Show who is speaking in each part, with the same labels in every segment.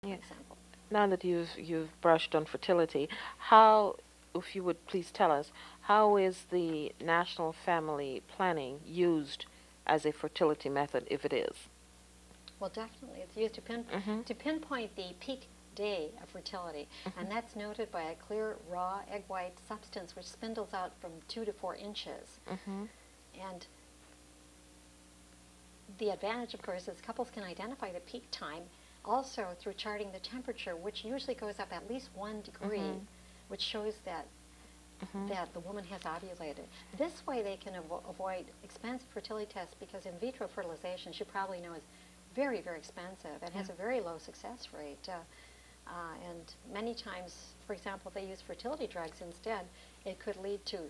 Speaker 1: for
Speaker 2: Yeah.
Speaker 1: example.
Speaker 2: Now that you've brushed on fertility, how, if you would please tell us, how is the national family planning used as a fertility method, if it is?
Speaker 1: Well, definitely, it's used
Speaker 2: Mhm.
Speaker 1: to pinpoint the peak day of fertility,
Speaker 2: Mhm.
Speaker 1: and that's noted by a clear, raw egg white substance which spindles out from 2 to 4 inches.
Speaker 2: Mhm.
Speaker 1: And the advantage, of course, is couples can identify the peak time also through charting the temperature, which usually goes up at least 1 degree,
Speaker 2: Mhm.
Speaker 1: which shows that
Speaker 2: Mhm.
Speaker 1: the woman has ovulated. This way they can avoid expensive fertility tests because in vitro fertilization, as you probably know, is very, very expensive and
Speaker 2: Yeah.
Speaker 1: has a very low success rate. And many times, for example, if they use fertility drugs instead, it could lead to,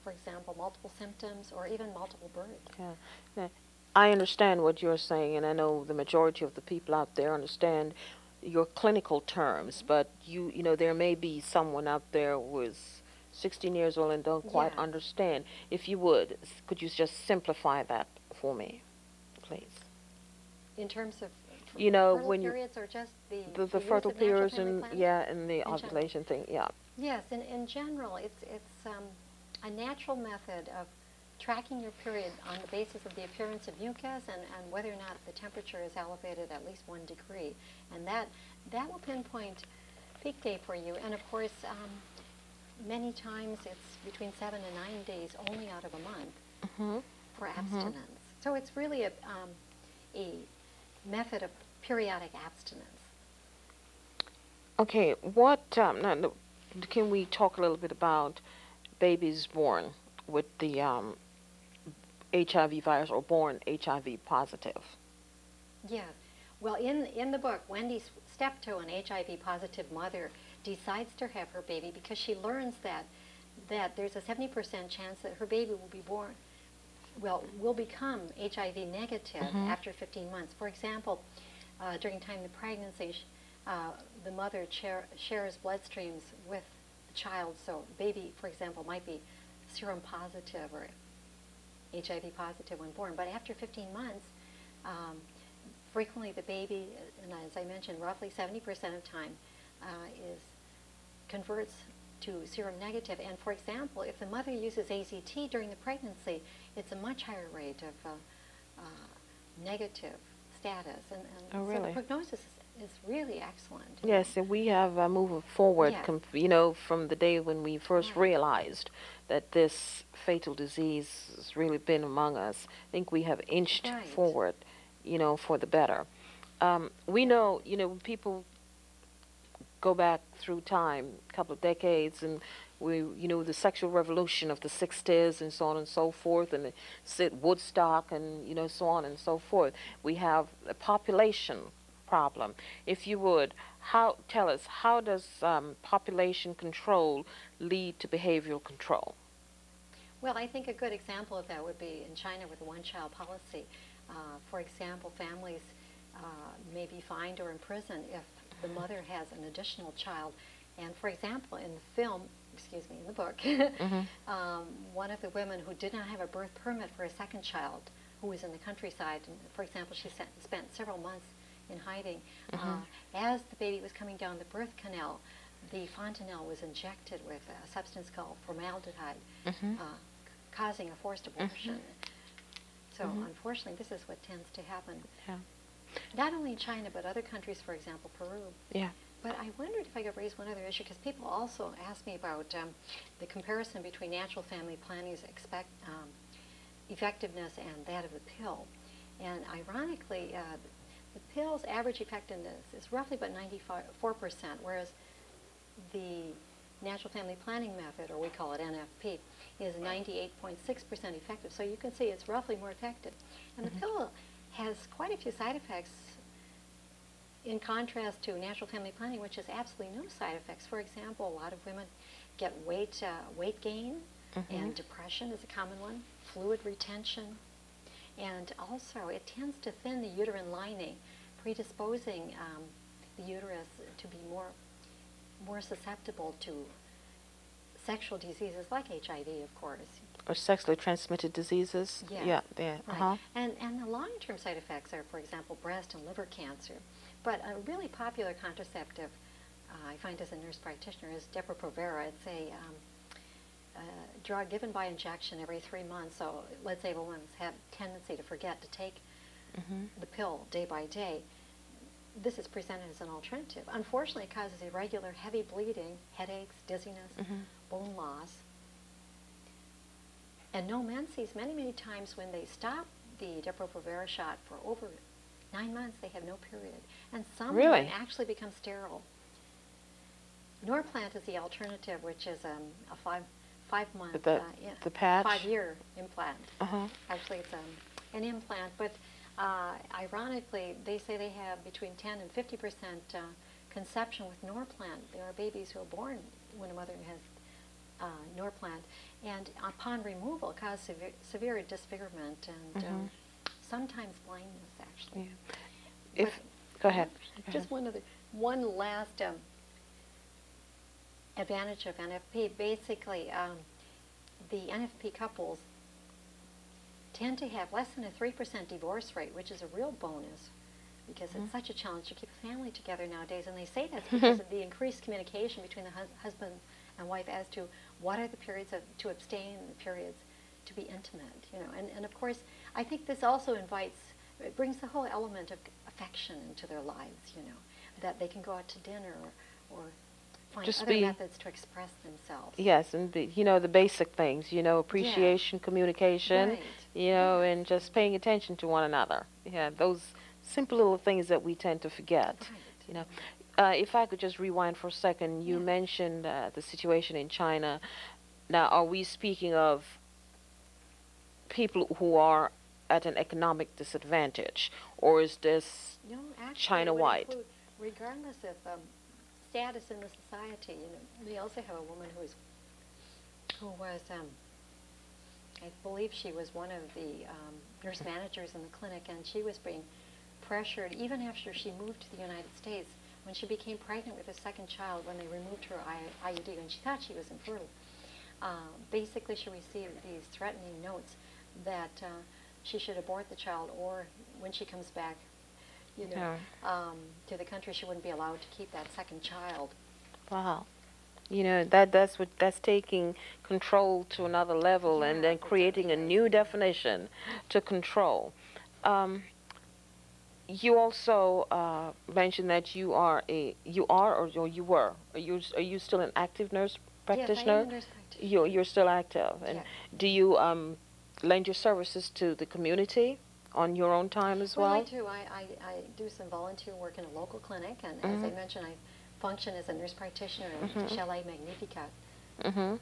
Speaker 1: for example, multiple symptoms or even multiple births.
Speaker 2: Yeah. Yeah. I understand what you're saying, and I know the majority of the people out there understand your clinical terms,
Speaker 1: Mm-hmm.
Speaker 2: but you know, there may be someone out there who is 16 years old and don't quite
Speaker 1: Yes.
Speaker 2: understand. If you would, could you just simplify that for me, please?
Speaker 1: In terms of
Speaker 2: You know,
Speaker 1: fertile
Speaker 2: when you
Speaker 1: periods or just
Speaker 2: the
Speaker 1: the use
Speaker 2: fertile
Speaker 1: of natural
Speaker 2: periods
Speaker 1: family
Speaker 2: and
Speaker 1: planning
Speaker 2: yeah, and the
Speaker 1: in general?
Speaker 2: ovulation thing, yeah.
Speaker 1: Yes, in general, it's a natural method of tracking your period on the basis of the appearance of mucus and whether or not the temperature is elevated at least 1 degree. And that will pinpoint peak day for you. And of course, many times it's between 7 and 9 days only out of a month
Speaker 2: Mhm.
Speaker 1: for
Speaker 2: Mhm.
Speaker 1: abstinence. So it's really a method of periodic abstinence.
Speaker 2: Okay, what now, can we talk a little bit about babies born with the HIV virus or born HIV positive?
Speaker 1: Yes. Well, in the book, Wendy Steptoe, an HIV positive mother, decides to have her baby because she learns that there's a 70% chance that her baby will be born, well, will become HIV negative
Speaker 2: Mhm.
Speaker 1: after 15 months. For example, during time of pregnancy, the mother shares bloodstreams with the child, so baby, for example, might be serum positive or HIV positive when born. But after 15 months, um, frequently the baby, and as I mentioned, roughly 70% of time is converts to serum negative. And for example, if the mother uses AZT during the pregnancy, it's a much higher rate of negative status. And
Speaker 2: Oh,
Speaker 1: so the
Speaker 2: really?
Speaker 1: prognosis is really excellent.
Speaker 2: Yes, and we have moved forward,
Speaker 1: Yes,
Speaker 2: from the day when we first
Speaker 1: right,
Speaker 2: realized that this fatal disease has really been among us. I think we have inched
Speaker 1: right.
Speaker 2: forward, for the better. We know, when people go back through time, a couple of decades, and the sexual revolution of the 60s and so on and so forth, and Woodstock and, so on and so forth. We have a population problem. If you would, tell us, how does population control lead to behavioral control?
Speaker 1: Well, I think a good example of that would be in China with the one-child policy. For example, families may be fined or imprisoned if the mother has an additional child. And for example, in the film, excuse me, in the book,
Speaker 2: Mm-hmm.
Speaker 1: one of the women who did not have a birth permit for a second child, who was in the countryside, and for example, she spent several months in hiding.
Speaker 2: Mm-hmm.
Speaker 1: As the baby was coming down the birth canal, the fontanelle was injected with a substance called formaldehyde,
Speaker 2: Mm-hmm.
Speaker 1: uh, causing a forced
Speaker 2: Mm-hmm.
Speaker 1: abortion. So
Speaker 2: Mm-hmm.
Speaker 1: unfortunately, this is what tends to happen,
Speaker 2: Yeah.
Speaker 1: not only in China, but other countries, for example, Peru.
Speaker 2: Yeah.
Speaker 1: But I wondered if I could raise one other issue, because people also ask me about the comparison between natural family planning's effectiveness and that of the pill. And ironically, the pill's average effectiveness is roughly about 94%, whereas the natural family planning method, or we call it NFP, is 98.6% effective. So you can see it's roughly more effective. And the
Speaker 2: Mm-hmm.
Speaker 1: pill has quite a few side effects in contrast to natural family planning, which has absolutely no side effects. For example, a lot of women get weight gain,
Speaker 2: Mm-hmm.
Speaker 1: and depression is a common one, fluid retention, and also it tends to thin the uterine lining, predisposing the uterus to be more susceptible to sexual diseases like HIV, of course.
Speaker 2: Or sexually transmitted diseases?
Speaker 1: Yes,
Speaker 2: Yeah. Yeah.
Speaker 1: right.
Speaker 2: Uh-huh.
Speaker 1: And the long-term side effects are, for example, breast and liver cancer. But a really popular contraceptive, I find as a nurse practitioner, is Depo-Provera. It's a drug given by injection every 3 months. So let's say a woman has a tendency to forget to take the pill day by day. This is presented as an alternative. Unfortunately, it causes irregular, heavy bleeding, headaches, dizziness, bone loss. And no menses, many, many times when they stop the Depo-Provera shot for over 9 months, they have no period. And some women actually become sterile. Norplant is the alternative, which is a five-month,
Speaker 2: the patch?
Speaker 1: 5-year implant. Actually, it's an implant, but ironically, they say they have between 10 and 50% conception with Norplant. There are babies who are born when a mother has Norplant, and upon removal, cause severe disfigurement and sometimes blindness, actually.
Speaker 2: Yeah. Go ahead.
Speaker 1: Just one last advantage of NFP. Basically, the NFP couples tend to have less than a 3% divorce rate, which is a real bonus because it's such a challenge to keep a family together nowadays. And they say that's because of the increased communication between the husband and wife as to what are the periods to abstain and the periods to be intimate, you know. And of course, I think this also it brings the whole element of affection into their lives, you know, that they can go out to dinner or find other methods to express themselves.
Speaker 2: Yes, and the basic things, appreciation, communication, and just paying attention to one another. Yeah, those simple little things that we tend to forget. If I could just rewind for a second, you mentioned the situation in China. Now, are we speaking of people who are at an economic disadvantage, or is this China-wide?
Speaker 1: Regardless of status in the society, we also have a woman who was, I believe she was one of the nurse managers in the clinic, and she was being pressured even after she moved to the United States. When she became pregnant with her second child, when they removed her IUD, and she thought she was infertile, basically she received these threatening notes that she should abort the child, or when she comes back, to the country, she wouldn't be allowed to keep that second child.
Speaker 2: Wow. That's taking control to another level, and then creating a new definition to control. You also mentioned that you were, are you still an active nurse practitioner?
Speaker 1: Yes, I am a nurse practitioner.
Speaker 2: You're still active, and do you lend your services to the community on your own time as well?
Speaker 1: Well, I do. I do some volunteer work in a local clinic, and as I mentioned, I function as a nurse practitioner in Chalet Magnificat, a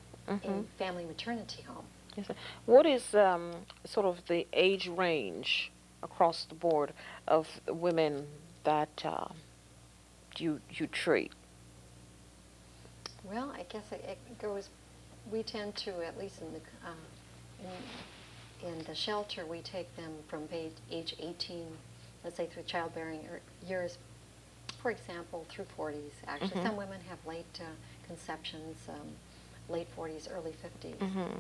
Speaker 1: family maternity home.
Speaker 2: Yes. What is sort of the age range across the board of women that you treat?
Speaker 1: Well, I guess it goes. We tend to, at least in the shelter, we take them from age 18, let's say through childbearing years, for example, through 40s. Actually, some women have late conceptions, late 40s, early 50s.